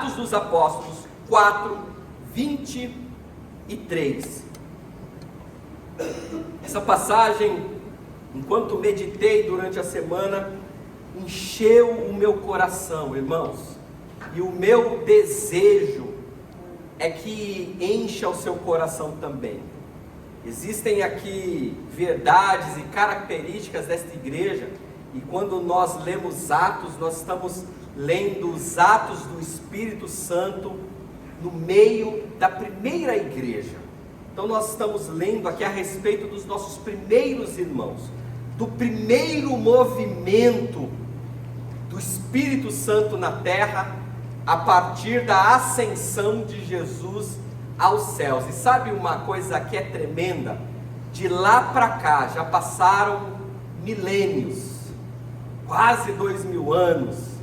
Atos dos Apóstolos 4, 23. Essa passagem, enquanto meditei durante a semana, encheu o meu coração, irmãos. E o meu desejo é que encha o seu coração também. Existem aqui verdades e características desta igreja, e quando nós lemos Atos, nós estamos lendo os atos do Espírito Santo no meio da primeira igreja. Então nós estamos lendo aqui a respeito dos nossos primeiros irmãos, do primeiro movimento do Espírito Santo na terra, a partir da ascensão de Jesus aos céus. E sabe uma coisa que é tremenda? De lá para cá já passaram milênios, quase 2000 anos,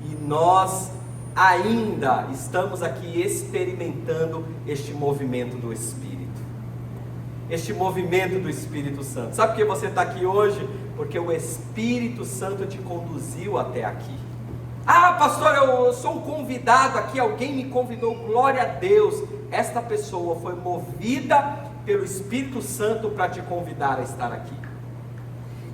e nós ainda estamos aqui experimentando este movimento do Espírito, este movimento do Espírito Santo. Sabe por que você está aqui hoje? Porque o Espírito Santo te conduziu até aqui. Ah, pastor, eu sou um convidado aqui, alguém me convidou. Glória a Deus, esta pessoa foi movida pelo Espírito Santo para te convidar a estar aqui.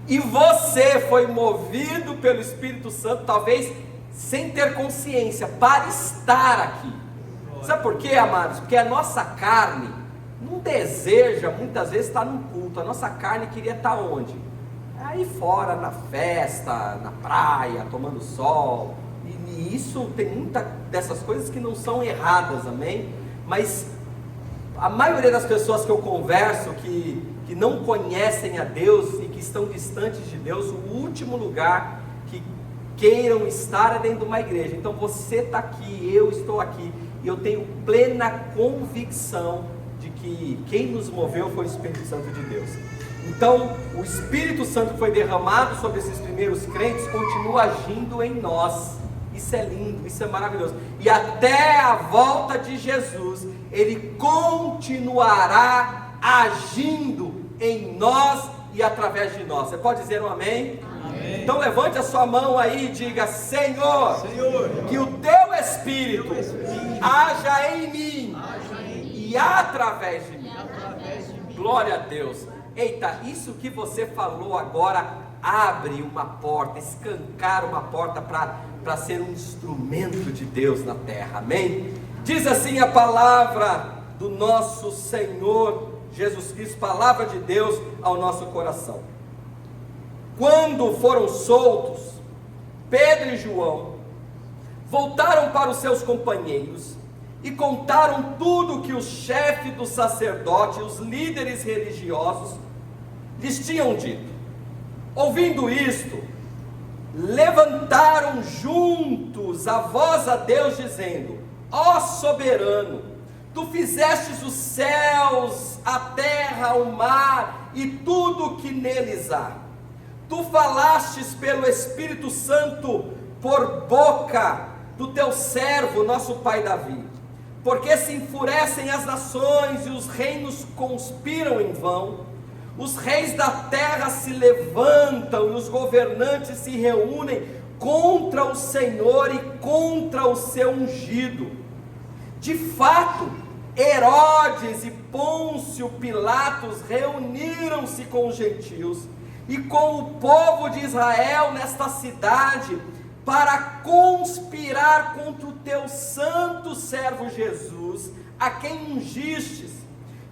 E você foi movido pelo Espírito Santo, talvez sem ter consciência, para estar aqui. Sabe por quê, amados? Porque a nossa carne não deseja muitas vezes estar num culto. A nossa carne queria estar onde? Aí fora, na festa, na praia, tomando sol. E isso, tem muita dessas coisas que não são erradas, amém? Mas a maioria das pessoas que eu converso, que não conhecem a Deus e que estão distantes de Deus, o último lugar que queiram estar é dentro de uma igreja. Então você está aqui, eu estou aqui, e eu tenho plena convicção de que quem nos moveu foi o Espírito Santo de Deus. Então o Espírito Santo foi derramado sobre esses primeiros crentes, continua agindo em nós. Isso é lindo, isso é maravilhoso. E até a volta de Jesus, Ele continuará agindo em nós e através de nós. Você pode dizer um amém? Amém. Então levante a sua mão aí e diga: Senhor, que o Teu Espírito haja em mim e através de mim. Glória a Deus. Eita, isso que você falou agora abre uma porta, escancara uma porta para ser um instrumento de Deus na terra, amém? Diz assim a palavra do nosso Senhor Jesus Cristo, palavra de Deus ao nosso coração. Quando foram soltos, Pedro e João voltaram para os seus companheiros e contaram tudo que o chefe do sacerdote, os líderes religiosos, lhes tinham dito. Ouvindo isto, levantaram juntos a voz a Deus, dizendo: ó soberano, Tu fizestes os céus, a terra, o mar e tudo o que neles há. Tu falastes pelo Espírito Santo por boca do Teu servo, nosso pai Davi. Porque se enfurecem as nações e os reinos conspiram em vão. Os reis da terra se levantam e os governantes se reúnem contra o Senhor e contra o seu ungido. De fato, Herodes e Pôncio Pilatos reuniram-se com os gentios e com o povo de Israel nesta cidade para conspirar contra o Teu santo servo Jesus, a quem ungistes.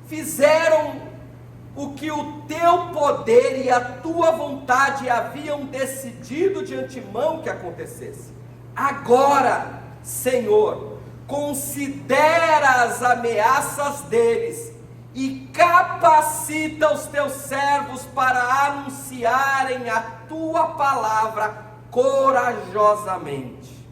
Fizeram o que o Teu poder e a Tua vontade haviam decidido de antemão que acontecesse. Agora, Senhor, considera as ameaças deles e capacita os Teus servos para anunciarem a Tua palavra corajosamente.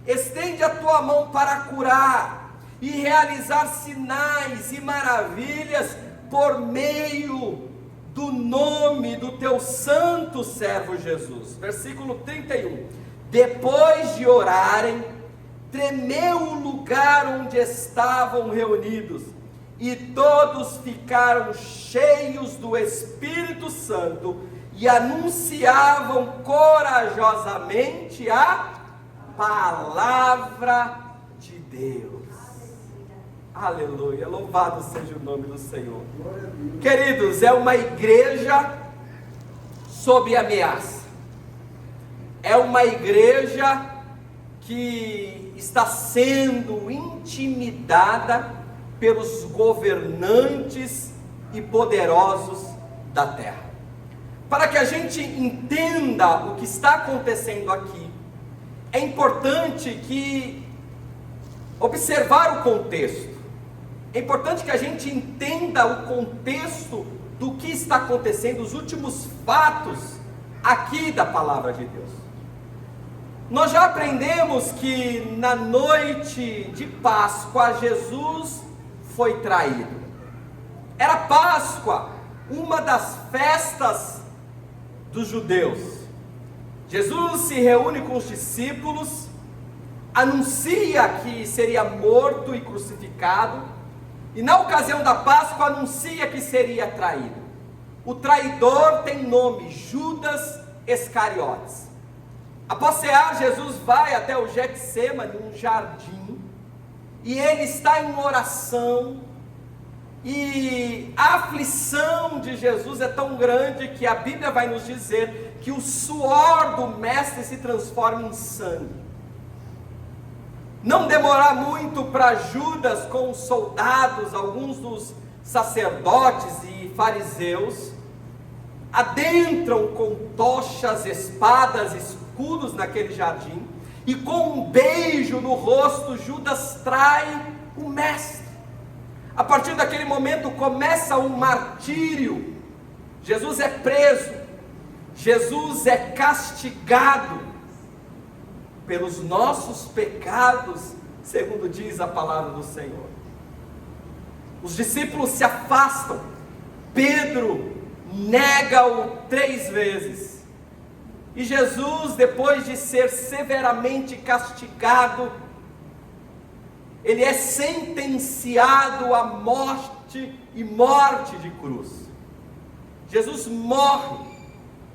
Estende a Tua mão para curar e realizar sinais e maravilhas por meio do nome do Teu santo servo Jesus. Versículo 31. Depois de orarem, tremeu o lugar onde estavam reunidos, e todos ficaram cheios do Espírito Santo, e anunciavam corajosamente a palavra de Deus. Aleluia, louvado seja o nome do Senhor. Queridos, é uma igreja sob ameaça. É uma igreja que está sendo intimidada pelos governantes e poderosos da terra. Para que a gente entenda o que está acontecendo aqui, é importante que observar o contexto. É importante que a gente entenda o contexto do que está acontecendo, os últimos fatos aqui da palavra de Deus. Nós já aprendemos que na noite de Páscoa, Jesus foi traído. Era Páscoa, uma das festas dos judeus. Jesus se reúne com os discípulos, anuncia que seria morto e crucificado, e na ocasião da Páscoa anuncia que seria traído. O traidor tem nome, Judas Iscariotes. Após cear, Jesus vai até o Getsêmani, um jardim, e ele está em oração, e a aflição de Jesus é tão grande que a Bíblia vai nos dizer que o suor do mestre se transforma em sangue. Não demorar muito para Judas com os soldados, alguns dos sacerdotes e fariseus, adentram com tochas, espadas, escudos naquele jardim, e com um beijo no rosto, Judas trai o mestre. A partir daquele momento começa um martírio. Jesus é preso, Jesus é castigado pelos nossos pecados, segundo diz a palavra do Senhor. Os discípulos se afastam, Pedro nega-o 3 vezes, e Jesus, depois de ser severamente castigado, ele é sentenciado à morte e morte de cruz. Jesus morre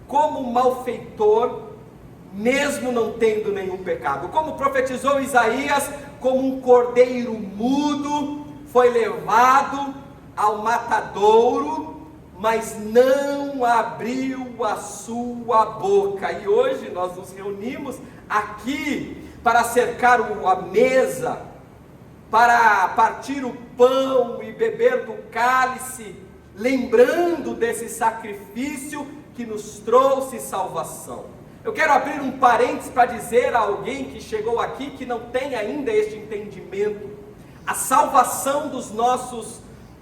como malfeitor, mesmo não tendo nenhum pecado. Como profetizou Isaías, como um cordeiro mudo, foi levado ao matadouro, mas não abriu a sua boca. E hoje nós nos reunimos aqui para cercar a mesa, para partir o pão e beber do cálice, lembrando desse sacrifício que nos trouxe salvação. Eu quero abrir um parênteses para dizer a alguém que chegou aqui que não tem ainda este entendimento. A salvação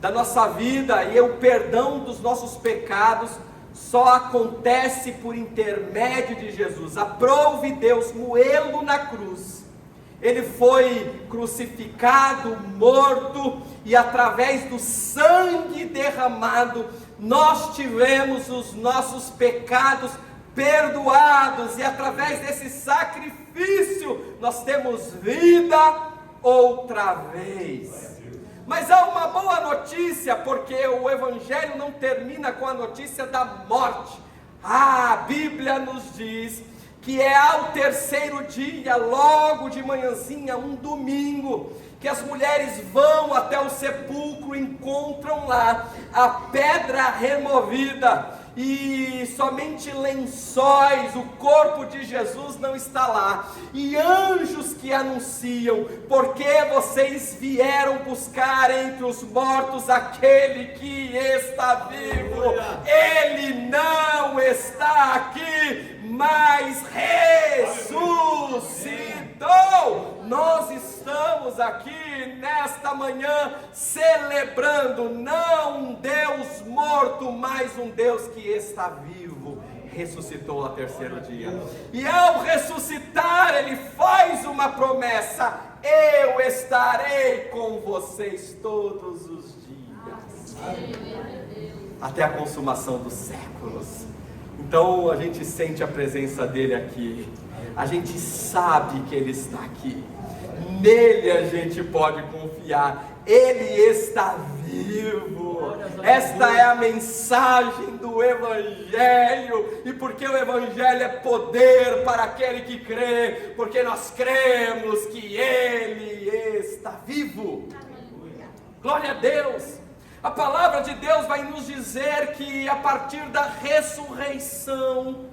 da nossa vida e o perdão dos nossos pecados só acontece por intermédio de Jesus. Aprove Deus moê-lo na cruz. Ele foi crucificado, morto, e através do sangue derramado, nós tivemos os nossos pecados perdoados, e através desse sacrifício nós temos vida outra vez. Mas há uma boa notícia, porque o Evangelho não termina com a notícia da morte. A Bíblia nos diz que é ao 3º dia, logo de manhãzinha, um domingo, que as mulheres vão até o sepulcro, encontram lá a pedra removida, e somente lençóis, o corpo de Jesus não está lá, e anjos que anunciam: porque vocês vieram buscar entre os mortos aquele que está vivo? Ele não está aqui, mas ressuscitou. Nós estamos aqui nesta manhã celebrando não um Deus morto, mas um Deus que está vivo, ressuscitou ao 3º dia. E ao ressuscitar, ele faz uma promessa: eu estarei com vocês todos os dias, até a consumação dos séculos. Então a gente sente a presença dele aqui, a gente sabe que ele está aqui, nele a gente pode confiar, ele está vivo. Esta é a mensagem do Evangelho. E porque o Evangelho é poder para aquele que crê, porque nós cremos que Ele está vivo. Glória a Deus. A palavra de Deus vai nos dizer que a partir da ressurreição,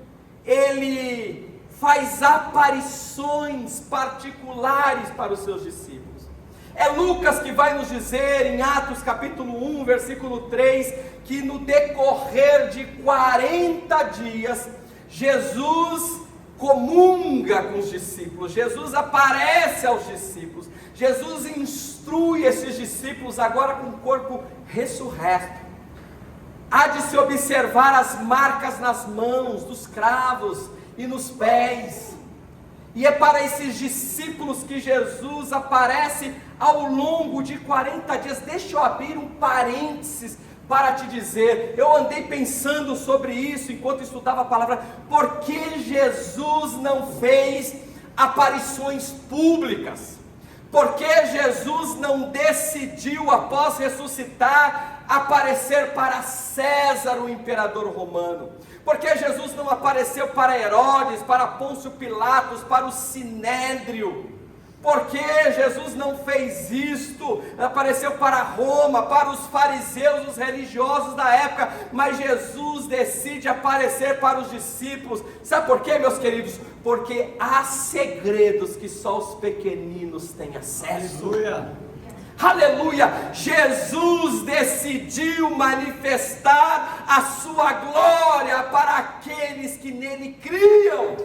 Ele faz aparições particulares para os seus discípulos. É Lucas que vai nos dizer em Atos capítulo 1, versículo 3, que no decorrer de 40 dias, Jesus comunga com os discípulos, Jesus aparece aos discípulos, Jesus instrui esses discípulos agora com o corpo ressurreto. Há de se observar as marcas nas mãos dos cravos e nos pés, e é para esses discípulos que Jesus aparece ao longo de 40 dias. Deixa eu abrir um parênteses para te dizer, eu andei pensando sobre isso enquanto estudava a palavra. Por que Jesus não fez aparições públicas? Por que Jesus não decidiu, após ressuscitar, aparecer para César, o imperador romano? Por que Jesus não apareceu para Herodes, para Pôncio Pilatos, para o Sinédrio? Por que Jesus não fez isto? Apareceu para Roma, para os fariseus, os religiosos da época, mas Jesus decide aparecer para os discípulos. Sabe por quê, meus queridos? Porque há segredos que só os pequeninos têm acesso. Aleluia! Aleluia! Jesus decidiu manifestar a sua glória para aqueles que nele criam.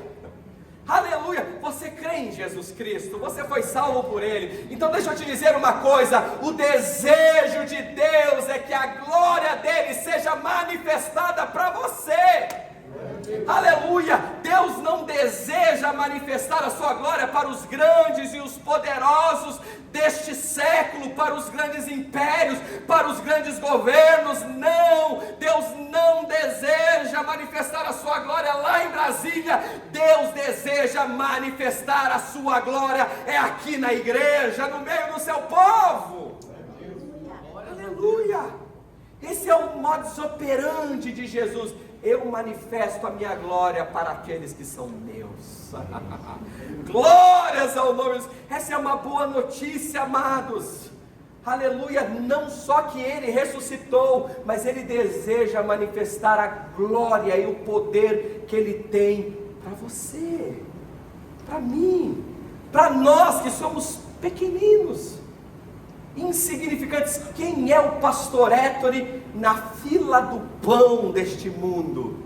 Aleluia! Você crê em Jesus Cristo, você foi salvo por Ele. Então deixa eu te dizer uma coisa: o desejo de Deus é que a glória dele seja manifestada para você. Aleluia! Deus não deseja manifestar a sua glória para os grandes e os poderosos deste século, para os grandes impérios, para os grandes governos. Não! Deus não deseja manifestar a sua glória lá em Brasília. Deus deseja manifestar a sua glória aqui na igreja, no meio do seu povo. Aleluia! Esse é o modus operandi de Jesus. Eu manifesto a minha glória para aqueles que são meus. Glórias ao nome de Deus. Essa é uma boa notícia, amados. Aleluia. Não só que Ele ressuscitou, mas Ele deseja manifestar a glória e o poder que Ele tem para você, para mim, para nós que somos pequeninos, insignificantes. Quem é o pastor Ettore na fila do pão deste mundo?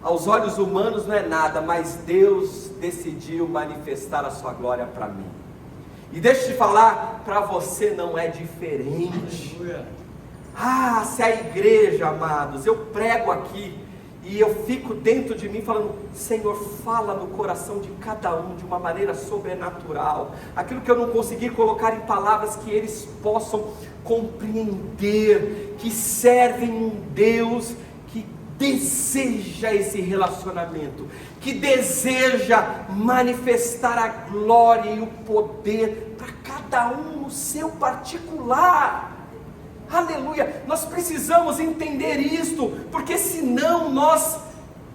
Aos olhos humanos não é nada, mas Deus decidiu manifestar a sua glória para mim. E deixa eu te falar, para você não é diferente. Ah, se a igreja, amados, eu prego aqui e eu fico dentro de mim falando: Senhor, fala no coração de cada um de uma maneira sobrenatural, aquilo que eu não consegui colocar em palavras, que eles possam compreender que servem um Deus que deseja esse relacionamento, que deseja manifestar a glória e o poder para cada um no seu particular. Aleluia! Nós precisamos entender isto, porque senão nós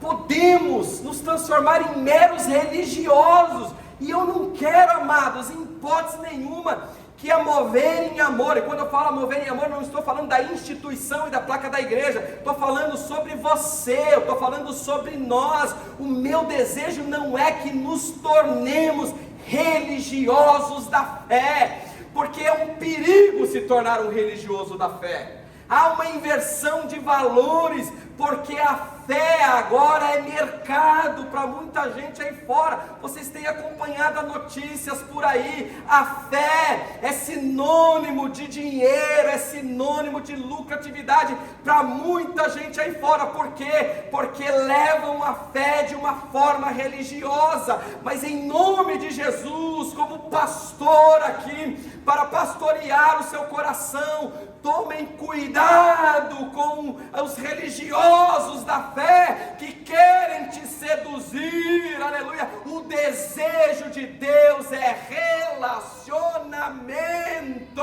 podemos nos transformar em meros religiosos. E eu não quero, amados, em hipótese nenhuma, que a Mover em Amor, e quando eu falo a Mover em Amor, não estou falando da instituição e da placa da igreja, estou falando sobre você, eu estou falando sobre nós. O meu desejo não é que nos tornemos religiosos da fé, porque é um perigo se tornar um religioso da fé. Há uma inversão de valores, porque a fé agora é mercado para muita gente aí fora. Vocês têm acompanhado as notícias por aí. A fé é sinônimo de dinheiro, é sinônimo de lucratividade para muita gente aí fora. Por quê? Porque levam a fé de uma forma religiosa. Mas em nome de Jesus, como pastor aqui, para pastorear o seu coração, tomem cuidado com os religiosos da fé que querem te seduzir. Aleluia! O desejo de Deus é relacionamento,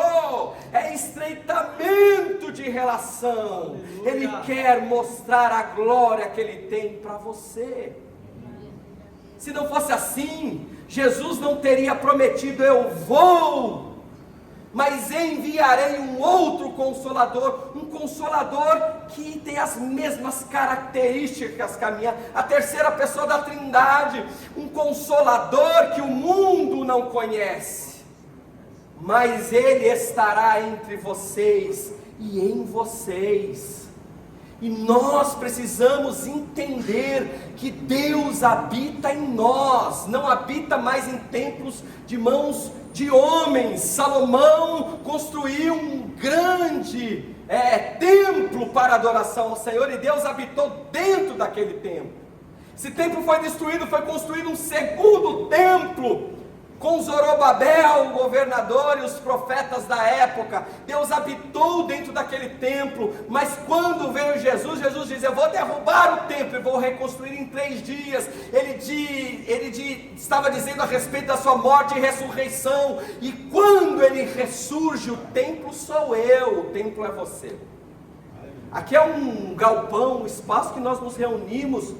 é estreitamento relação. Ele quer mostrar a glória que Ele tem para você. Se não fosse assim, Jesus não teria prometido: eu vou, mas enviarei um outro Consolador, um Consolador que tem as mesmas características que a minha, a terceira pessoa da Trindade, um Consolador que o mundo não conhece, mas Ele estará entre vocês e em vocês. E nós precisamos entender que Deus habita em nós, não habita mais em templos de mãos de homens. Salomão construiu um grande templo para adoração ao Senhor, e Deus habitou dentro daquele templo. Esse templo foi destruído, foi construído um segundo templo, com Zorobabel, o governador, e os profetas da época. Deus habitou dentro daquele templo, mas quando veio Jesus, Jesus diz: eu vou derrubar o templo e vou reconstruir em 3 dias. Ele estava dizendo a respeito da sua morte e ressurreição, e quando Ele ressurge, o templo sou eu, o templo é você. Aqui é um galpão, um espaço que nós nos reunimos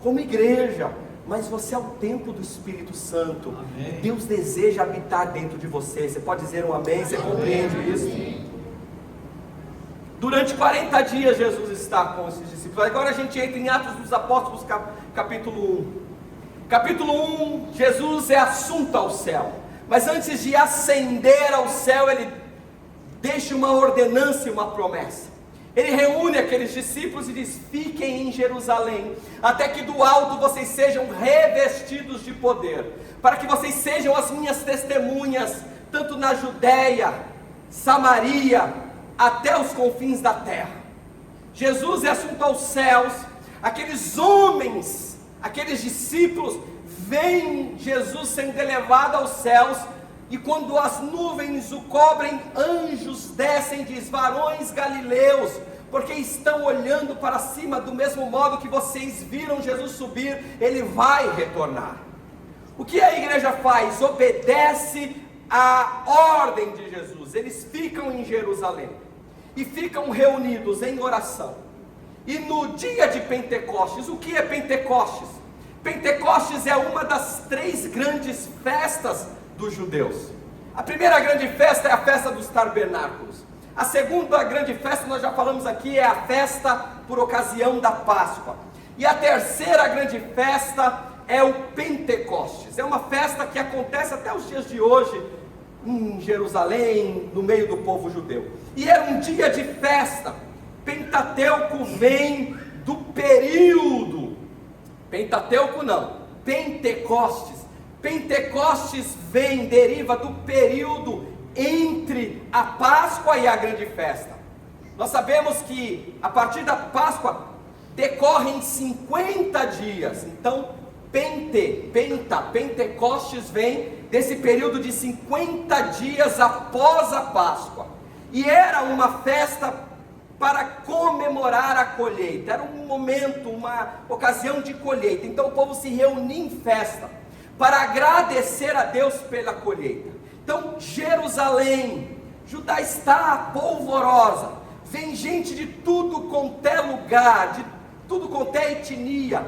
como igreja, mas você é o templo do Espírito Santo. Amém. Deus deseja habitar dentro de você. Você pode dizer um amém? Você compreende isso? Durante 40 dias Jesus está com esses discípulos. Agora a gente entra em Atos dos Apóstolos, capítulo 1. Capítulo 1, Jesus é assunto ao céu. Mas antes de ascender ao céu, Ele deixa uma ordenança e uma promessa. Ele reúne aqueles discípulos e diz: fiquem em Jerusalém, até que do alto vocês sejam revestidos de poder, para que vocês sejam as minhas testemunhas, tanto na Judéia, Samaria, até os confins da terra. Jesus é assunto aos céus. Aqueles homens, aqueles discípulos, veem Jesus sendo elevado aos céus, e quando as nuvens o cobrem, anjos descem e diz: varões galileus, porque estão olhando para cima, do mesmo modo que vocês viram Jesus subir, Ele vai retornar. O que a igreja faz? Obedece à ordem de Jesus. Eles ficam em Jerusalém e ficam reunidos em oração. E no dia de Pentecostes, o que é Pentecostes? Pentecostes é uma das 3 grandes festas dos judeus. A primeira grande festa é a festa dos tabernáculos. A segunda grande festa, nós já falamos aqui, é a festa por ocasião da Páscoa. E a terceira grande festa é o Pentecostes. É uma festa que acontece até os dias de hoje em Jerusalém, no meio do povo judeu. E era um dia de festa. Pentateuco vem do período, Pentateuco não, Pentecostes. Pentecostes deriva do período entre a Páscoa e a grande festa. Nós sabemos que a partir da Páscoa decorrem 50 dias. Então Pentecostes vem desse período de 50 dias após a Páscoa. E era uma festa para comemorar a colheita. Era um momento, uma ocasião de colheita. Então o povo se reunia em festa para agradecer a Deus pela colheita. Então Jerusalém, Judá está polvorosa, vem gente de tudo quanto é lugar, de tudo quanto é etnia,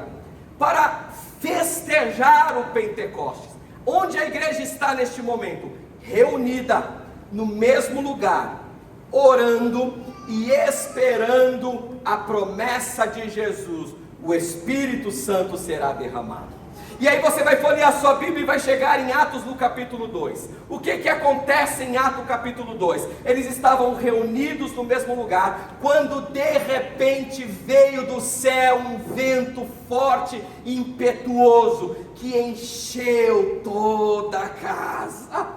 para festejar o Pentecostes. Onde a igreja está neste momento? Reunida no mesmo lugar, orando e esperando a promessa de Jesus: o Espírito Santo será derramado. E aí você vai folhear sua Bíblia e vai chegar em Atos no capítulo 2. O que acontece em Atos capítulo 2? Eles estavam reunidos no mesmo lugar, quando de repente veio do céu um vento forte e impetuoso, que encheu toda a casa.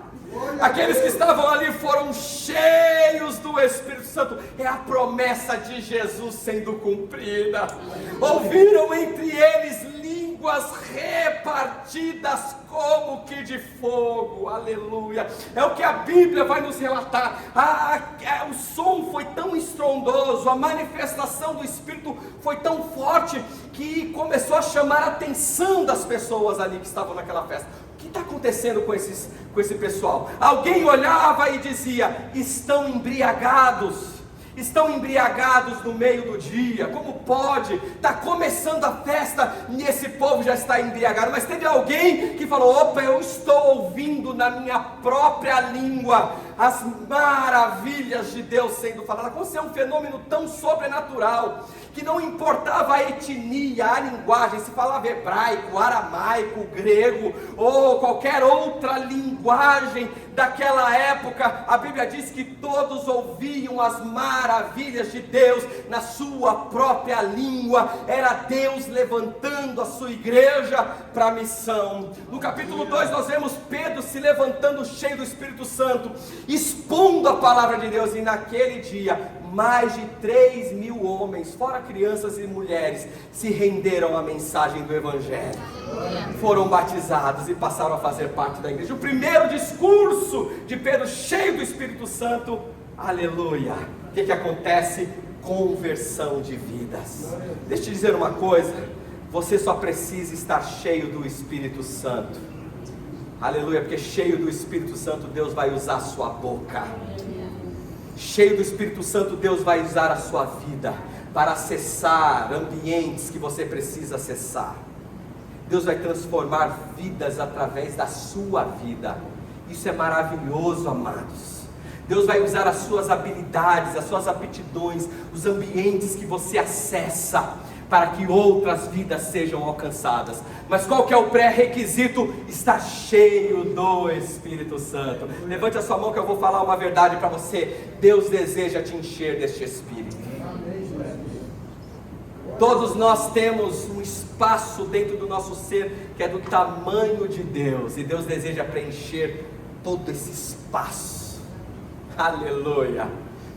Aqueles que estavam ali foram cheios do Espírito Santo. É a promessa de Jesus sendo cumprida. Ouviram entre eles línguas repartidas como que de fogo. Aleluia. É o que a Bíblia vai nos relatar. O som foi tão estrondoso, a manifestação do Espírito foi tão forte, que começou a chamar a atenção das pessoas ali que estavam naquela festa. O que está acontecendo com esse pessoal? Alguém olhava e dizia: estão embriagados. Estão embriagados no meio do dia. Como pode? Está começando a festa e esse povo já está embriagado. Mas teve alguém que falou: opa, eu estou ouvindo na minha própria língua as maravilhas de Deus sendo faladas. Como se é um fenômeno tão sobrenatural, que não importava a etnia, a linguagem, se falava hebraico, aramaico, grego ou qualquer outra linguagem daquela época, a Bíblia diz que todos ouviam as maravilhas de Deus na sua própria língua. Era Deus levantando a sua igreja para a missão. No capítulo 2 nós vemos Pedro se levantando cheio do Espírito Santo, expondo a palavra de Deus, e naquele dia mais de 3.000 homens, fora crianças e mulheres, se renderam à mensagem do Evangelho, foram batizados e passaram a fazer parte da igreja. O primeiro discurso de Pedro, cheio do Espírito Santo, aleluia. O que acontece? Conversão de vidas. Deixa eu te dizer uma coisa: você só precisa estar cheio do Espírito Santo, aleluia, porque cheio do Espírito Santo Deus vai usar a sua boca. Cheio do Espírito Santo, Deus vai usar a sua vida para acessar ambientes que você precisa acessar. Deus vai transformar vidas através da sua vida. Isso é maravilhoso, amados. Deus vai usar as suas habilidades, as suas aptidões, os ambientes que você acessa, para que outras vidas sejam alcançadas. Mas qual que é o pré-requisito? Estar cheio do Espírito Santo. Levante a sua mão que eu vou falar uma verdade para você. Deus deseja te encher deste Espírito. Todos nós temos um espaço dentro do nosso ser que é do tamanho de Deus, e Deus deseja preencher todo esse espaço. Aleluia.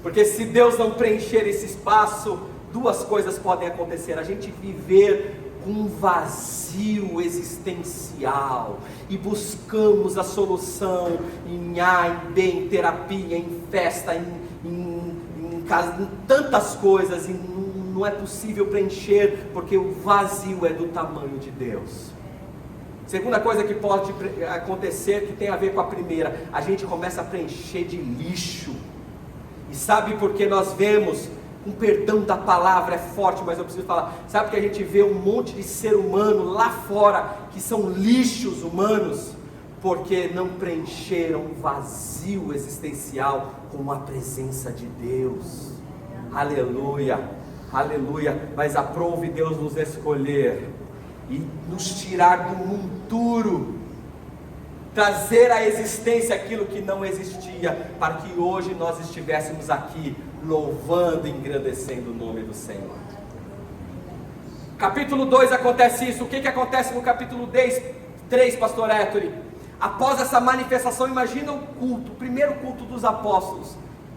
Porque se Deus não preencher esse espaço, duas coisas podem acontecer: a gente viver um vazio existencial, e buscamos a solução em A, em B, em terapia, em festa, em casa, em tantas coisas, e não é possível preencher, porque o vazio é do tamanho de Deus. Segunda coisa que pode acontecer, que tem a ver com a primeira: a gente começa a preencher de lixo. E sabe por que nós vemos, com perdão da palavra, é forte, mas eu preciso falar, sabe que a gente vê um monte de ser humano lá fora, que são lixos humanos, porque não preencheram um vazio existencial com a presença de Deus. Aleluia, aleluia. Mas aprove Deus nos escolher e nos tirar do monturo, trazer à existência aquilo que não existia, para que hoje nós estivéssemos aqui louvando e engrandecendo o nome do Senhor. Capítulo 2 acontece isso. O que acontece no capítulo 3, pastor Ettore? Após essa manifestação, imagina o culto, o primeiro culto dos apóstolos,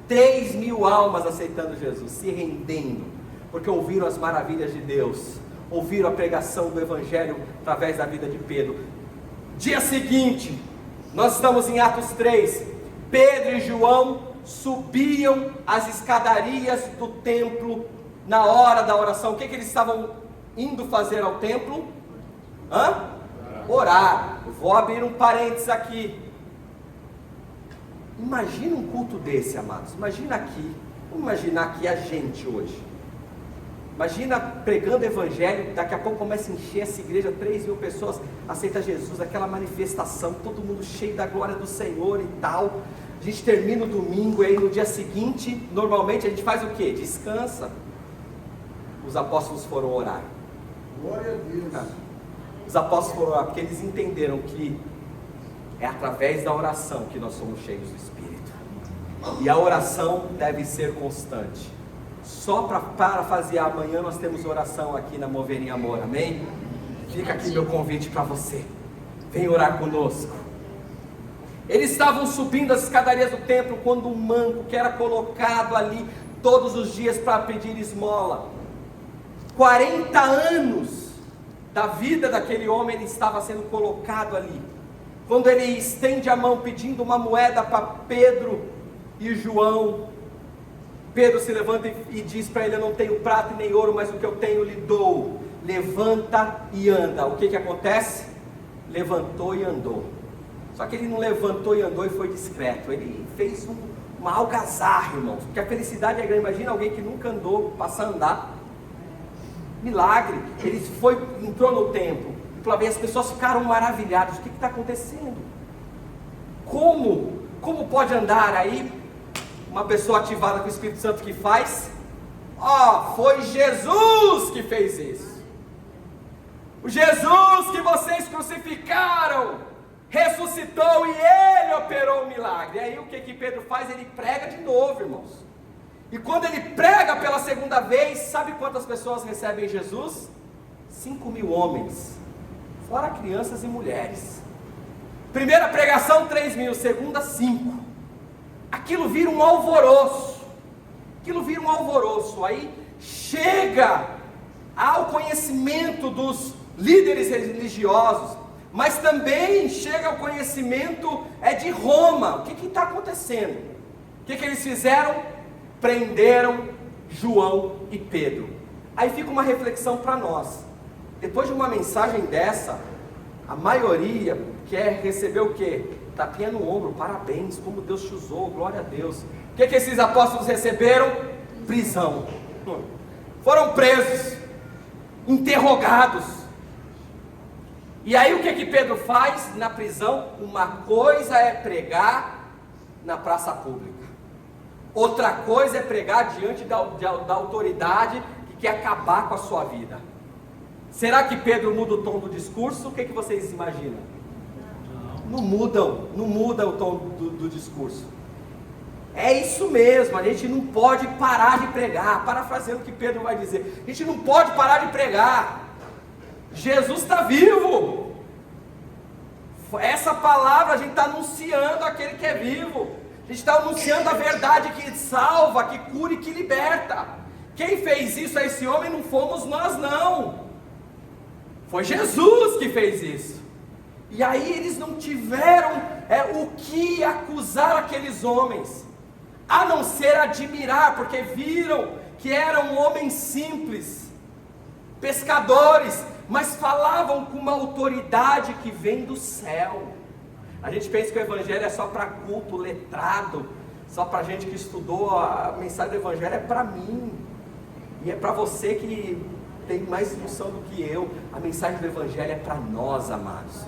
3.000 almas aceitando Jesus, se rendendo, porque ouviram as maravilhas de Deus, ouviram a pregação do Evangelho através da vida de Pedro. Dia seguinte, nós estamos em Atos 3, Pedro e João subiam as escadarias do templo na hora da oração. O que eles estavam indo fazer ao templo? Orar. Eu vou abrir um parênteses aqui. Imagina um culto desse, amados. Imagina aqui, vamos imaginar aqui a gente hoje. Imagina pregando evangelho, daqui a pouco começa a encher essa igreja, 3.000 pessoas aceitam Jesus, aquela manifestação, todo mundo cheio da glória do Senhor e tal. A gente termina o domingo, e aí no dia seguinte, normalmente a gente faz o quê? Descansa. Os apóstolos foram orar. Glória a Deus. Os apóstolos foram orar, porque eles entenderam que é através da oração que nós somos cheios do Espírito. E a oração deve ser constante. Só para parafrasear, amanhã nós temos oração aqui na Mover em Amor, amém? Fica aqui meu convite para você. Vem orar conosco. Eles estavam subindo as escadarias do templo quando um manco, que era colocado ali todos os dias para pedir esmola, 40 anos da vida daquele homem, ele estava sendo colocado ali. Quando ele estende a mão pedindo uma moeda para Pedro e João, Pedro se levanta e diz para ele: eu não tenho prata e nem ouro, mas o que eu tenho lhe dou. Levanta e anda. O que acontece? Levantou e andou. Só que ele não levantou e andou e foi discreto. Ele fez uma algazarra, irmãos. Porque a felicidade é grande. Imagina alguém que nunca andou, passar a andar. Milagre. Ele entrou no templo. E as pessoas ficaram maravilhadas. O que está acontecendo? Como pode andar aí uma pessoa ativada com o Espírito Santo que faz? Foi Jesus que fez isso. O Jesus que vocês crucificaram, ressuscitou e Ele operou o milagre. E aí o que Pedro faz? Ele prega de novo, irmãos. E quando ele prega pela segunda vez, sabe quantas pessoas recebem Jesus? 5.000 homens, fora crianças e mulheres. Primeira pregação, 3.000, segunda, 5. Aquilo vira um alvoroço. Aí chega ao conhecimento dos líderes religiosos, mas também chega ao conhecimento de Roma. O que está acontecendo? O que eles fizeram? Prenderam João e Pedro. Aí fica uma reflexão para nós. Depois de uma mensagem dessa, a maioria quer receber o quê? Tapinha no ombro, parabéns, como Deus te usou, glória a Deus. O que esses apóstolos receberam? Prisão. Foram presos, interrogados. E aí o que Pedro faz na prisão? Uma coisa é pregar na praça pública, outra coisa é pregar diante da autoridade que quer acabar com a sua vida. Será que Pedro muda o tom do discurso? O que vocês imaginam? Não muda o tom do discurso. É isso mesmo, a gente não pode parar de pregar. Parafraseando o que Pedro vai dizer, a gente não pode parar de pregar. Jesus está vivo. Essa palavra a gente está anunciando aquele que é vivo. A gente está anunciando a verdade que salva, que cura e que liberta. Quem fez isso a esse homem não fomos nós, não. Foi Jesus que fez isso. E aí eles não tiveram o que acusar aqueles homens, a não ser admirar, porque viram que eram homens simples, pescadores, mas falavam com uma autoridade que vem do céu. A gente pensa que o Evangelho é só para culto, letrado, só para gente que estudou. A mensagem do Evangelho é para mim, e é para você que tem mais noção do que eu. A mensagem do Evangelho é para nós, amados.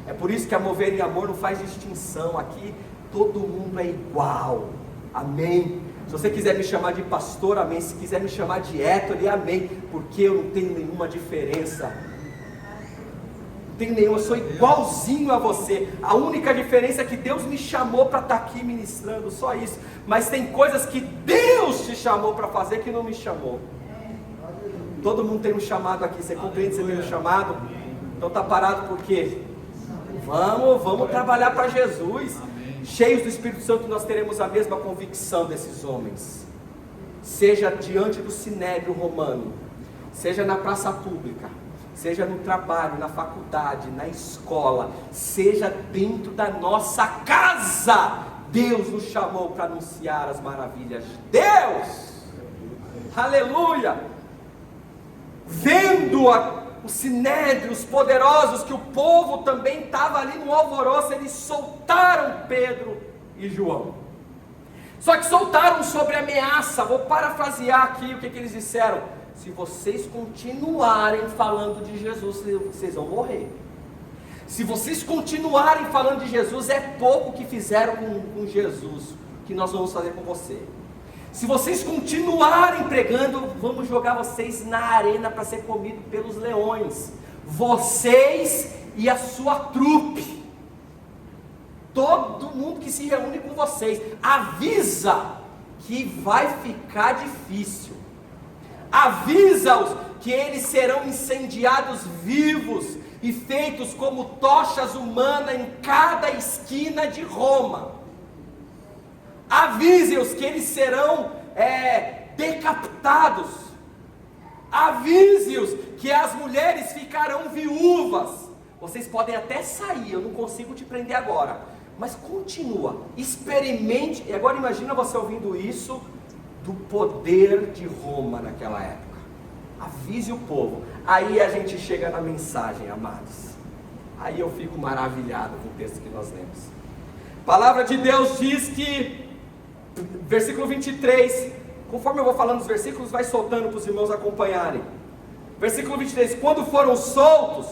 É por isso que a Mover em Amor não faz distinção. Aqui todo mundo é igual, amém? Se você quiser me chamar de pastor, amém. Se quiser me chamar de Héctor, amém. Porque eu não tenho nenhuma diferença. Não tenho nenhuma, eu sou igualzinho a você. A única diferença é que Deus me chamou para estar aqui ministrando, só isso. Mas tem coisas que Deus te chamou para fazer que não me chamou. Todo mundo tem um chamado aqui, você compreende que você tem um chamado? Então está parado por quê? Vamos trabalhar para Jesus. Cheios do Espírito Santo, nós teremos a mesma convicção desses homens. Seja diante do Sinédrio romano, seja na praça pública, seja no trabalho, na faculdade, na escola, seja dentro da nossa casa, Deus nos chamou para anunciar as maravilhas de Deus. Aleluia! Vendo o Sinédrio, os poderosos, que o povo também estava ali no alvoroço, eles soltaram Pedro e João. Só que soltaram sobre ameaça. Vou parafrasear aqui o que eles disseram: se vocês continuarem falando de Jesus, vocês vão morrer. Se vocês continuarem falando de Jesus, é pouco que fizeram com Jesus, que nós vamos fazer com você. Se vocês continuarem pregando, vamos jogar vocês na arena para ser comido pelos leões. Vocês e a sua trupe. Todo mundo que se reúne com vocês. Avisa que vai ficar difícil. Avisa-os que eles serão incendiados vivos e feitos como tochas humanas em cada esquina de Roma. Avise-os que eles serão decapitados. Avise-os que as mulheres ficarão viúvas. Vocês podem até sair, eu não consigo te prender agora, mas continua, experimente. E agora imagina você ouvindo isso do poder de Roma naquela época. Avise o povo. Aí a gente chega na mensagem, amados. Aí eu fico maravilhado com o texto que nós lemos. A palavra de Deus diz que, versículo 23, conforme eu vou falando os versículos, vai soltando para os irmãos acompanharem. Versículo 23, quando foram soltos,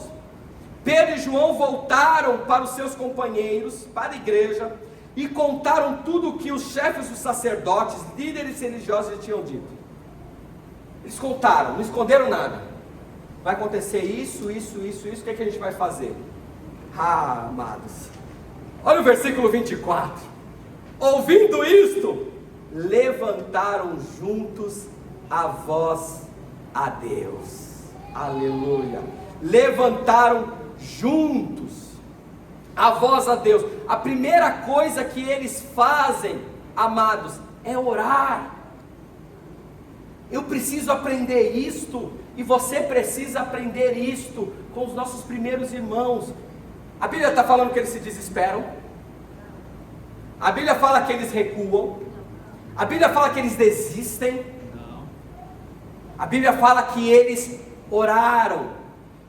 Pedro e João voltaram para os seus companheiros, para a igreja, e contaram tudo o que os chefes dos sacerdotes, líderes religiosos lhe tinham dito. Eles contaram, não esconderam nada. Vai acontecer isso, o que é que a gente vai fazer? Ah, amados, olha o versículo 24. Ouvindo isto, levantaram juntos a voz a Deus. Aleluia. Levantaram juntos a voz a Deus. A primeira coisa que eles fazem, amados, é orar. Eu preciso aprender isto, e você precisa aprender isto com os nossos primeiros irmãos. A Bíblia está falando que eles se desesperam. A Bíblia fala que eles recuam. A Bíblia fala que eles desistem. A Bíblia fala que eles oraram.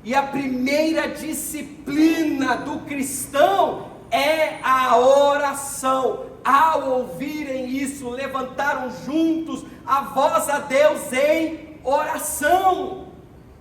E a primeira disciplina do cristão é a oração. Ao ouvirem isso, levantaram juntos a voz a Deus em oração.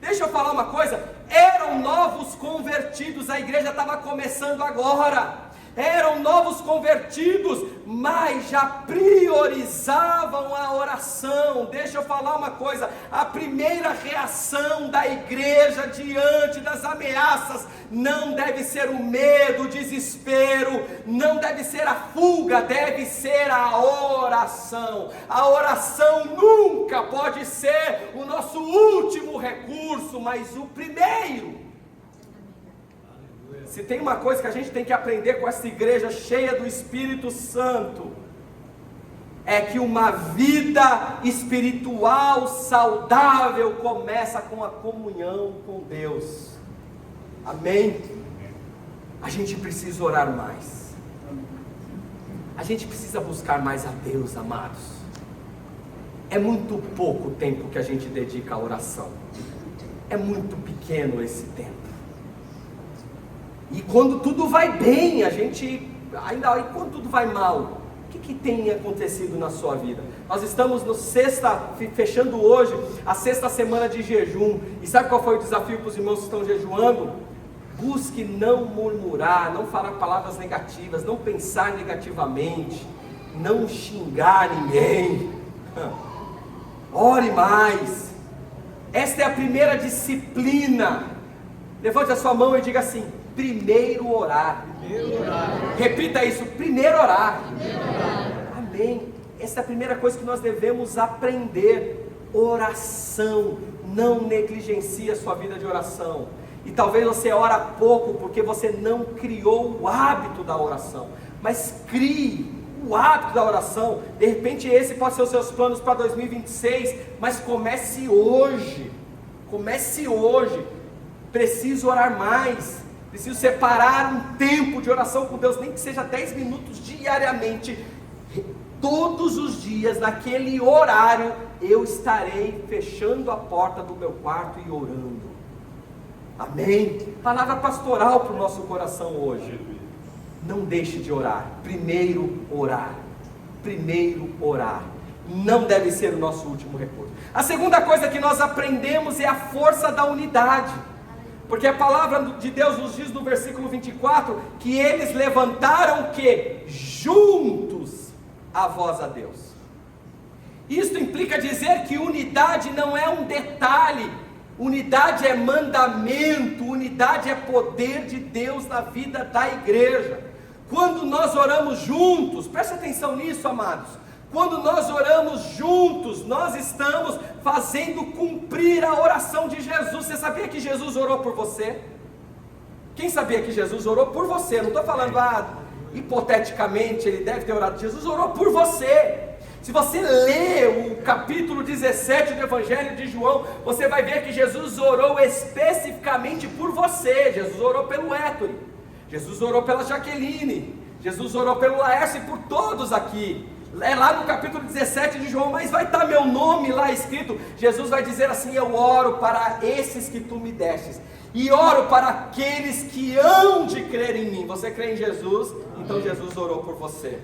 Deixa eu falar uma coisa, eram novos convertidos, a igreja estava começando agora, eram novos convertidos, mas já priorizavam a oração. Deixa eu falar uma coisa, a primeira reação da igreja diante das ameaças não deve ser o medo, o desespero, não deve ser a fuga, deve ser a oração. A oração nunca pode ser o nosso último recurso, mas o primeiro. Se tem uma coisa que a gente tem que aprender com essa igreja cheia do Espírito Santo, é que uma vida espiritual saudável começa com a comunhão com Deus. Amém? A gente precisa orar mais. A gente precisa buscar mais a Deus, amados. É muito pouco o tempo que a gente dedica à oração. É muito pequeno esse tempo. E quando tudo vai bem, a gente, e quando tudo vai mal, o que tem acontecido na sua vida? Nós estamos fechando hoje a 6ª semana de jejum, e sabe qual foi o desafio para os irmãos que estão jejuando? Busque não murmurar, não falar palavras negativas, não pensar negativamente, não xingar ninguém, ore mais. Esta é a primeira disciplina. Levante a sua mão e diga assim: primeiro orar. Repita isso: primeiro orar. Amém. Essa é a primeira coisa que nós devemos aprender. Oração. Não negligencie a sua vida de oração. E talvez você ora pouco porque você não criou o hábito da oração, mas crie o hábito da oração. De repente esse pode ser os seus planos para 2026, mas comece hoje. Preciso orar mais, preciso separar um tempo de oração com Deus, nem que seja 10 minutos diariamente. Todos os dias, naquele horário, eu estarei fechando a porta do meu quarto e orando. Amém? Palavra pastoral para o nosso coração hoje. Não deixe de orar. Primeiro orar. Não deve ser o nosso último recurso. A segunda coisa que nós aprendemos é a força da unidade. Porque a palavra de Deus nos diz no versículo 24 que eles levantaram o quê? Juntos a voz a Deus. Isto implica dizer que unidade não é um detalhe, unidade é mandamento, unidade é poder de Deus na vida da igreja. Quando nós oramos juntos, preste atenção nisso, amados. Quando nós oramos juntos, nós estamos fazendo cumprir a oração de Jesus. Você sabia que Jesus orou por você? Quem sabia que Jesus orou por você? Não estou falando, hipoteticamente ele deve ter orado. Jesus orou por você. Se você lê o capítulo 17 do Evangelho de João, você vai ver que Jesus orou especificamente por você. Jesus orou pelo Héctor, Jesus orou pela Jaqueline, Jesus orou pelo Laércio e por todos aqui. É lá no capítulo 17 de João, mas vai estar meu nome lá escrito. Jesus vai dizer assim: eu oro para esses que tu me destes, e oro para aqueles que hão de crer em mim. Você crê em Jesus? Então Jesus orou por você.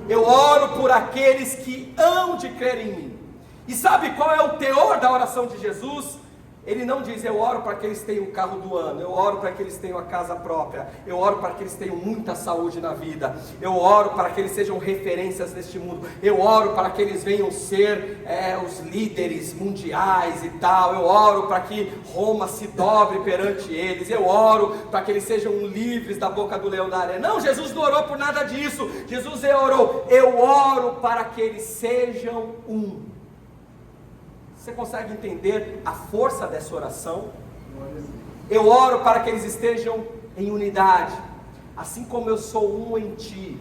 Eu oro por aqueles que hão de crer em mim. E sabe qual é o teor da oração de Jesus? Ele não diz: eu oro para que eles tenham o carro do ano, eu oro para que eles tenham a casa própria, eu oro para que eles tenham muita saúde na vida, eu oro para que eles sejam referências neste mundo, eu oro para que eles venham ser os líderes mundiais e tal, eu oro para que Roma se dobre perante eles, eu oro para que eles sejam livres da boca do leão da arena. Não, Jesus não orou por nada disso. Jesus orou: eu oro para que eles sejam um. Você consegue entender a força dessa oração? Eu oro para que eles estejam em unidade, assim como eu sou um em ti.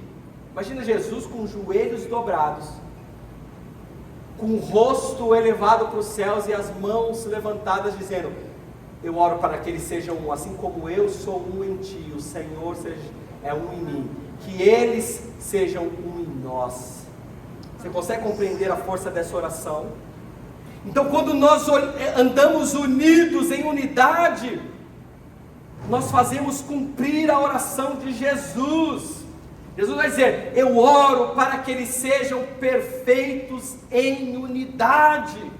Imagina Jesus com os joelhos dobrados, com o rosto elevado para os céus e as mãos levantadas, dizendo: eu oro para que eles sejam um, assim como eu sou um em ti, o Senhor é um em mim, que eles sejam um em nós. Você consegue compreender a força dessa oração? Então, quando nós andamos unidos em unidade, nós fazemos cumprir a oração de Jesus. Jesus vai dizer: eu oro para que eles sejam perfeitos em unidade.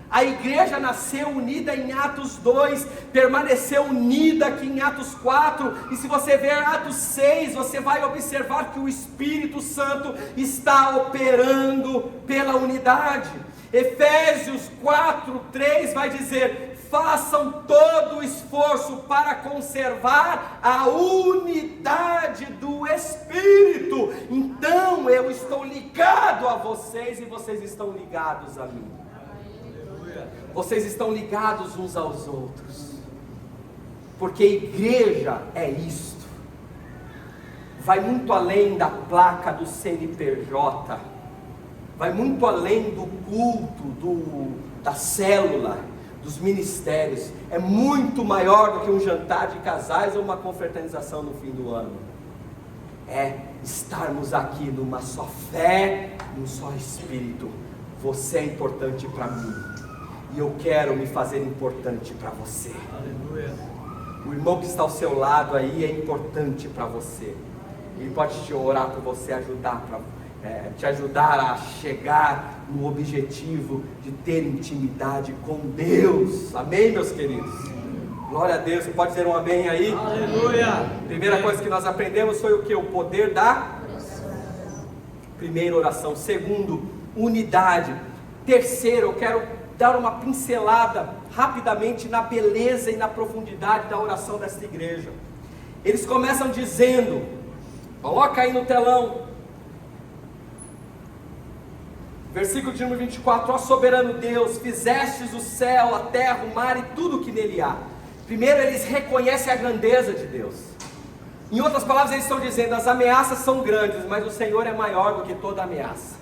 A igreja nasceu unida em Atos 2, permaneceu unida aqui em Atos 4, e se você ver Atos 6, você vai observar que o Espírito Santo está operando pela unidade. Efésios 4:3 vai dizer: façam todo o esforço para conservar a unidade do Espírito. Então eu estou ligado a vocês e vocês estão ligados a mim. Vocês estão ligados uns aos outros, porque igreja é isto. Vai muito além da placa do CNPJ, vai muito além do culto, da célula, dos ministérios. É muito maior do que um jantar de casais ou uma confraternização no fim do ano. É estarmos aqui numa só fé, num só Espírito. Você é importante para mim, e eu quero me fazer importante para você. Aleluia. O irmão que está ao seu lado aí é importante para você. Ele pode te orar por você, te ajudar a chegar no objetivo de ter intimidade com Deus. Amém, meus queridos? Glória a Deus. Você pode dizer um amém aí? Aleluia. Primeira coisa que nós aprendemos foi o que? O poder da primeira oração. Segundo, unidade. Terceiro, eu quero dar uma pincelada rapidamente na beleza e na profundidade da oração desta igreja. Eles começam dizendo, coloca aí no telão, versículo de número 24: ó soberano Deus, fizestes o céu, a terra, o mar e tudo que nele há. Primeiro eles reconhecem a grandeza de Deus. Em outras palavras, eles estão dizendo: as ameaças são grandes, mas o Senhor é maior do que toda ameaça.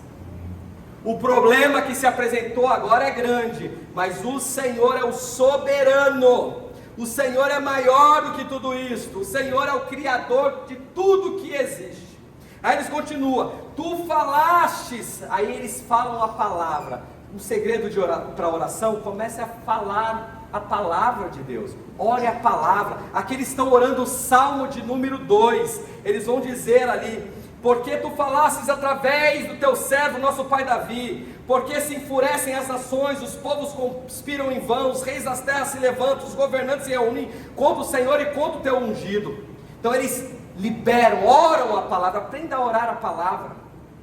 O problema que se apresentou agora é grande, mas o Senhor é o soberano. O Senhor é maior do que tudo isto. O Senhor é o Criador de tudo que existe. Aí eles continuam: tu falastes. Aí eles falam a palavra. Um segredo para a oração: comece a falar a palavra de Deus. Ore a palavra. Aqui eles estão orando o Salmo de número 2. Eles vão dizer ali: porque tu falastes através do teu servo, nosso pai Davi. Porque se enfurecem as nações, os povos conspiram em vão, os reis das terras se levantam, os governantes se reúnem contra o Senhor e contra o teu ungido. Então eles liberam, oram a palavra. Aprenda a orar a palavra.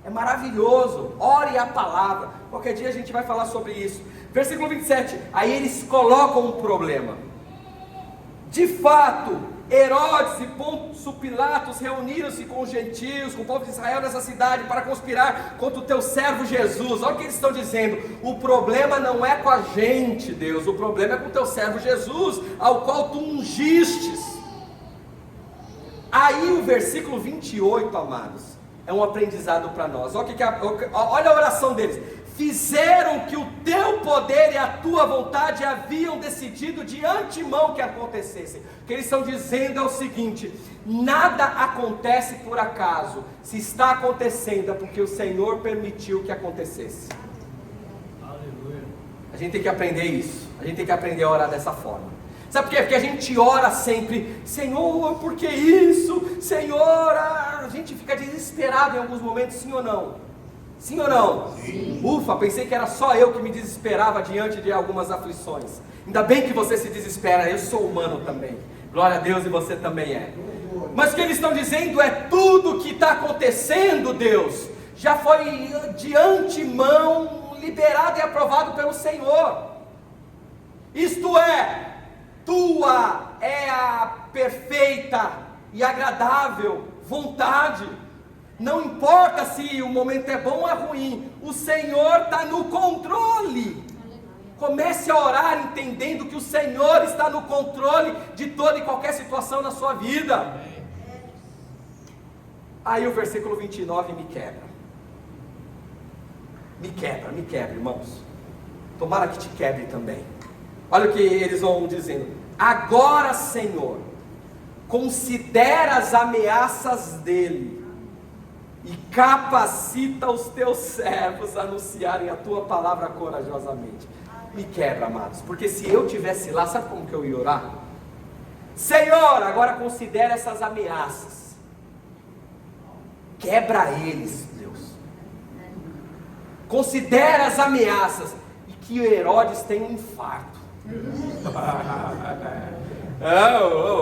É maravilhoso. Ore a palavra. Qualquer dia a gente vai falar sobre isso. Versículo 27. Aí eles colocam um problema. De fato, Herodes e Pôncio Pilatos reuniram-se com os gentios, com o povo de Israel nessa cidade, para conspirar contra o teu servo Jesus. Olha o que eles estão dizendo: o problema não é com a gente, Deus, o problema é com o teu servo Jesus, ao qual tu ungistes. Aí o versículo 28, amados, é um aprendizado para nós. Olha a oração deles: fizeram que o teu poder e a tua vontade haviam decidido de antemão que acontecesse. O que eles estão dizendo é o seguinte: Nada acontece por acaso. Se está acontecendo é porque o Senhor permitiu que acontecesse. Aleluia. A gente tem que aprender isso. A gente tem que aprender a orar dessa forma. Sabe por quê? Porque a gente ora sempre: Senhor, por que isso? Senhor, a gente fica desesperado em alguns momentos, sim ou não? Sim ou não? Sim. Ufa, pensei que era só eu que me desesperava diante de algumas aflições. Ainda bem que você se desespera, eu sou humano também. Glória a Deus, e você também é. Mas o que eles estão dizendo é: tudo que está acontecendo, Deus, já foi de antemão liberado e aprovado pelo Senhor. Isto é, tua é a perfeita e agradável vontade. Não importa se o momento é bom ou é ruim, o Senhor está no controle. Comece a orar entendendo que o Senhor está no controle de toda e qualquer situação na sua vida. Aí o versículo 29 me quebra. Me quebra, irmãos. Tomara que te quebre também. Olha o que eles vão dizendo: agora, Senhor, considera as ameaças dele e capacita os teus servos a anunciarem a tua palavra corajosamente. Me quebra, amados, porque se eu tivesse lá, sabe como que eu ia orar? Senhor, agora considera essas ameaças, quebra eles, Deus. Considera as ameaças, e que Herodes tenha um infarto.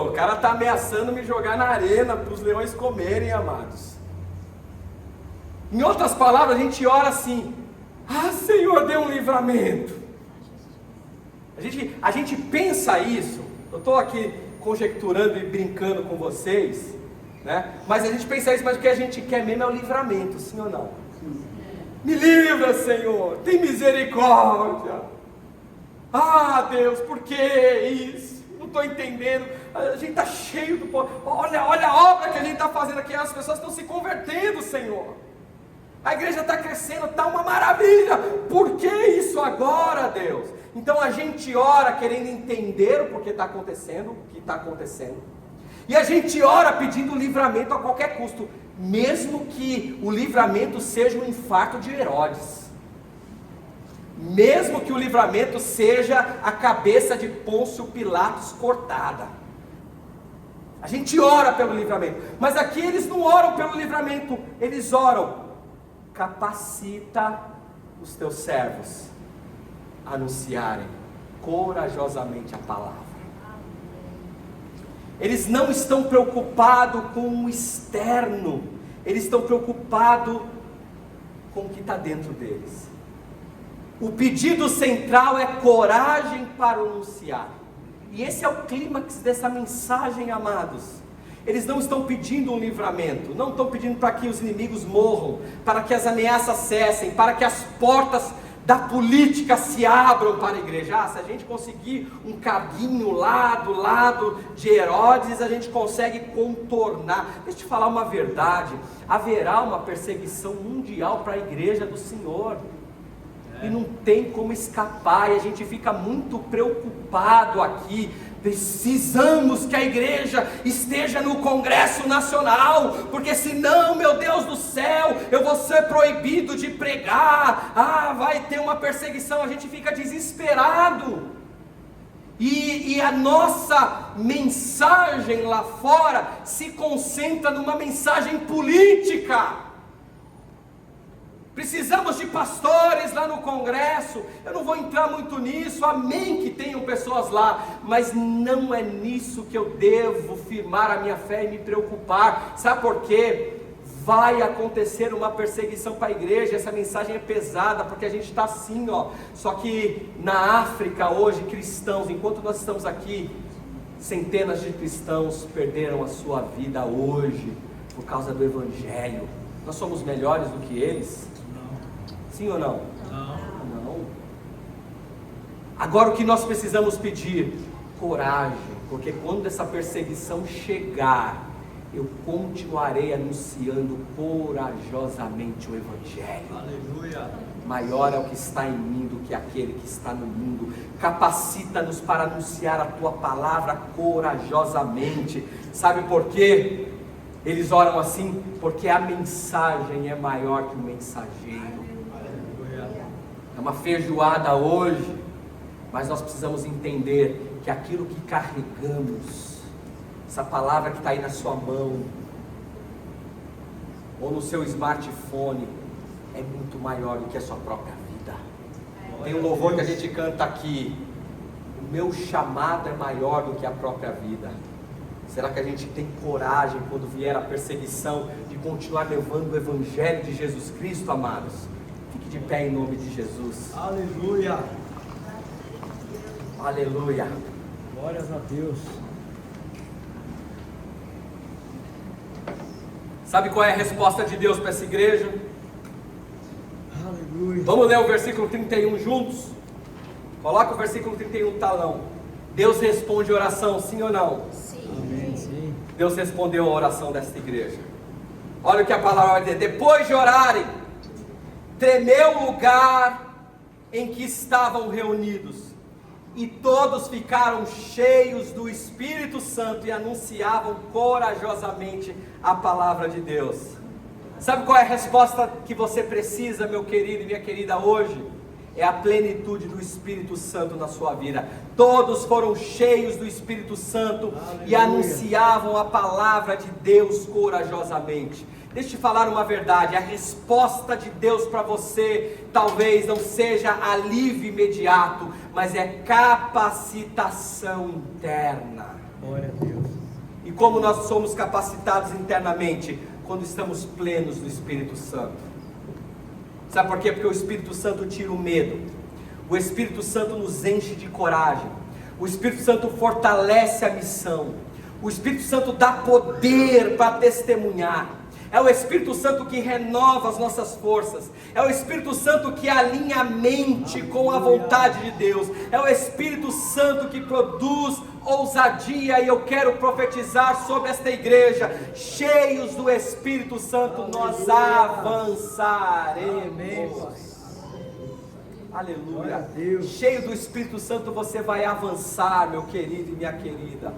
O cara está ameaçando me jogar na arena para os leões comerem, amados. Em outras palavras, a gente ora assim: ah, Senhor, dê um livramento. A gente pensa isso. Eu estou aqui conjecturando e brincando com vocês, né? Mas a gente pensa isso, mas o que a gente quer mesmo é o livramento, sim ou não? Me livra, Senhor, tem misericórdia. Ah, Deus, por que isso? Não estou entendendo. A gente está cheio do povo. Olha a obra que a gente está fazendo aqui. As pessoas estão se convertendo, Senhor. A igreja está crescendo, está uma maravilha. Por que isso agora, Deus? Então a gente ora querendo entender o porquê está acontecendo, o que está acontecendo. E a gente ora pedindo livramento a qualquer custo, mesmo que o livramento seja um infarto de Herodes. Mesmo que o livramento seja a cabeça de Pôncio Pilatos cortada. A gente ora pelo livramento. Mas aqui eles não oram pelo livramento, eles oram: capacita os teus servos a anunciarem corajosamente a palavra. Eles não estão preocupados com o externo, eles estão preocupados com o que está dentro deles. O pedido central é coragem para anunciar. E esse é o clímax dessa mensagem, amados. Eles não estão pedindo um livramento, não estão pedindo para que os inimigos morram, para que as ameaças cessem, para que as portas da política se abram para a igreja. Se a gente conseguir um carguinho lá do lado de Herodes, a gente consegue contornar. Deixa eu te falar uma verdade: haverá uma perseguição mundial para a igreja do Senhor. E não tem como escapar, e a gente fica muito preocupado aqui. Precisamos que a igreja esteja no Congresso Nacional, porque senão, meu Deus do céu, eu vou ser proibido de pregar. Vai ter uma perseguição. A gente fica desesperado. E a nossa mensagem lá fora se concentra numa mensagem política. Precisamos de pastores lá no Congresso. Eu não vou entrar muito nisso, amém que tenham pessoas lá, mas não é nisso que eu devo firmar a minha fé e me preocupar. Sabe por quê? Vai acontecer uma perseguição para a igreja. Essa mensagem é pesada, porque a gente está assim, só que na África hoje, cristãos, enquanto nós estamos aqui, centenas de cristãos perderam a sua vida hoje, por causa do Evangelho. Nós somos melhores do que eles? Sim ou não? Não. Agora o que nós precisamos pedir? Coragem, porque quando essa perseguição chegar, eu continuarei anunciando corajosamente o Evangelho. Aleluia. Maior é o que está em mim do que aquele que está no mundo. Capacita-nos para anunciar a tua palavra corajosamente. Sabe por quê? Eles oram assim, porque a mensagem é maior que o mensageiro. É uma feijoada hoje, mas nós precisamos entender que aquilo que carregamos, essa palavra que está aí na sua mão, ou no seu smartphone, é muito maior do que a sua própria vida. Tem um louvor que a gente canta aqui: o meu chamado é maior do que a própria vida. Será que a gente tem coragem, quando vier a perseguição, de continuar levando o Evangelho de Jesus Cristo, amados? Fique de pé em nome de Jesus. Aleluia. Aleluia. Glórias a Deus. Sabe qual é a resposta de Deus para essa igreja? Aleluia. Vamos ler o versículo 31 juntos? Coloca o versículo 31 no talão. Deus responde a oração, sim ou não? Amém. Sim. Deus respondeu a oração desta igreja. Olha o que a palavra vai dizer: depois de orarem, tremeu o lugar em que estavam reunidos, e todos ficaram cheios do Espírito Santo e anunciavam corajosamente a palavra de Deus. Sabe qual é a resposta que você precisa, meu querido e minha querida, hoje? É a plenitude do Espírito Santo na sua vida. Todos foram cheios do Espírito Santo. Aleluia. E anunciavam a palavra de Deus corajosamente. Deixa eu te falar uma verdade: a resposta de Deus para você talvez não seja alívio imediato, mas é capacitação interna. Glória a Deus. E como nós somos capacitados internamente? Quando estamos plenos do Espírito Santo. Sabe por quê? Porque o Espírito Santo tira o medo. O Espírito Santo nos enche de coragem. O Espírito Santo fortalece a missão. O Espírito Santo dá poder para testemunhar. É o Espírito Santo que renova as nossas forças. É o Espírito Santo que alinha a mente com a vontade de Deus. É o Espírito Santo que produz ousadia. E eu quero profetizar sobre esta igreja: cheios do Espírito Santo, nós avançaremos. Aleluia. Cheio do Espírito Santo você vai avançar, meu querido e minha querida.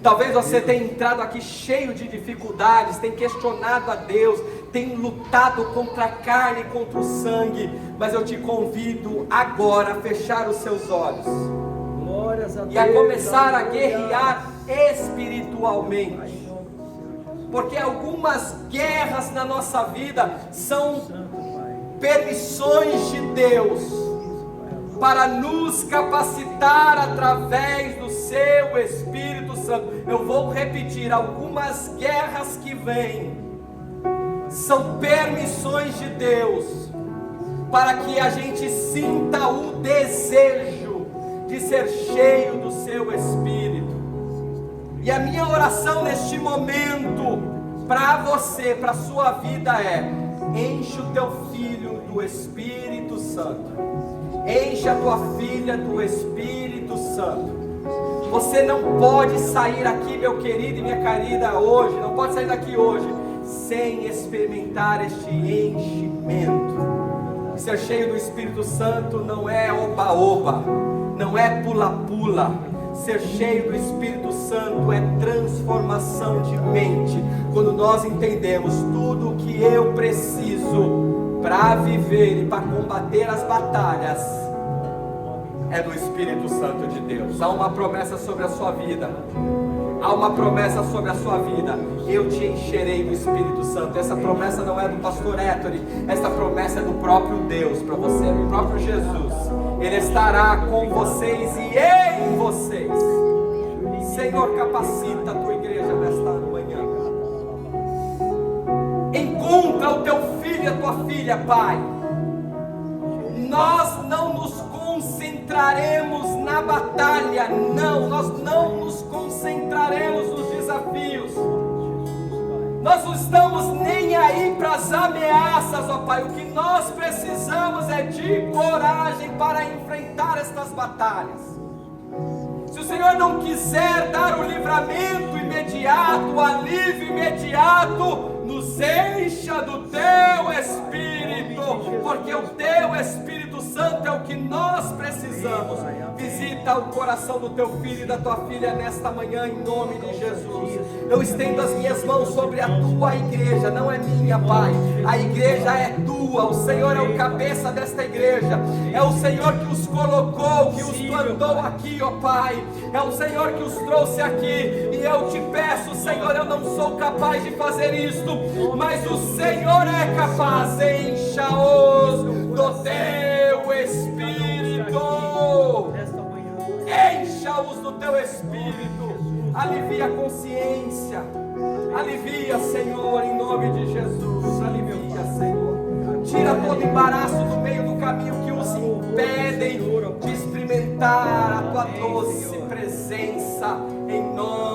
Talvez você tenha entrado aqui cheio de dificuldades, tem questionado a Deus, tem lutado contra a carne e contra o sangue, mas eu te convido agora a fechar os seus olhos e a começar a guerrear espiritualmente, porque algumas guerras na nossa vida são permissões de Deus para nos capacitar através do seu Espírito Santo. Eu vou repetir: algumas guerras que vêm são permissões de Deus para que a gente sinta o desejo de ser cheio do seu Espírito. E a minha oração neste momento para você, para a sua vida é: enche o teu filho do Espírito Santo. Enche a tua filha do Espírito Santo. Você não pode sair aqui, meu querido e minha querida, hoje, não pode sair daqui hoje sem experimentar este enchimento. Ser cheio do Espírito Santo não é oba-oba, não é pula-pula. Ser cheio do Espírito Santo é transformação de mente. Quando nós entendemos tudo o que eu preciso para viver e para combater as batalhas, é do Espírito Santo de Deus. Há uma promessa sobre a sua vida. Há uma promessa sobre a sua vida: eu te encherei do Espírito Santo. Essa promessa não é do pastor Héctor, essa promessa é do próprio Deus para você, do próprio Jesus. Ele estará com vocês e em vocês. Senhor, capacita a tua igreja nesta manhã. Encontra o teu filho e a tua filha, Pai. Nós não nos concentraremos na batalha, não, nós não nos concentraremos nos desafios. Nós não estamos nem aí para as ameaças, ó Pai. O que nós precisamos é de coragem para enfrentar estas batalhas. Se o Senhor não quiser dar o livramento imediato, o alívio imediato, nos encha do teu Espírito, porque o teu Espírito Santo é o que nós precisamos. Visita o coração do teu filho e da tua filha nesta manhã, em nome de Jesus. Eu estendo as minhas mãos sobre a tua igreja, não é minha, Pai. A igreja é tua, o Senhor é o cabeça desta igreja. É o Senhor que os colocou, que os plantou aqui, ó Pai. É o Senhor que os trouxe aqui. E eu te peço, Senhor, eu não sou capaz de fazer isto, mas o Senhor é capaz. Encha-os do teu Espírito. Encha-os do teu Espírito. Alivia a consciência. Alivia, Senhor, em nome de Jesus. Alivia, Senhor. Tira todo embaraço do meio do caminho que os impedem de experimentar a tua doce presença, em nome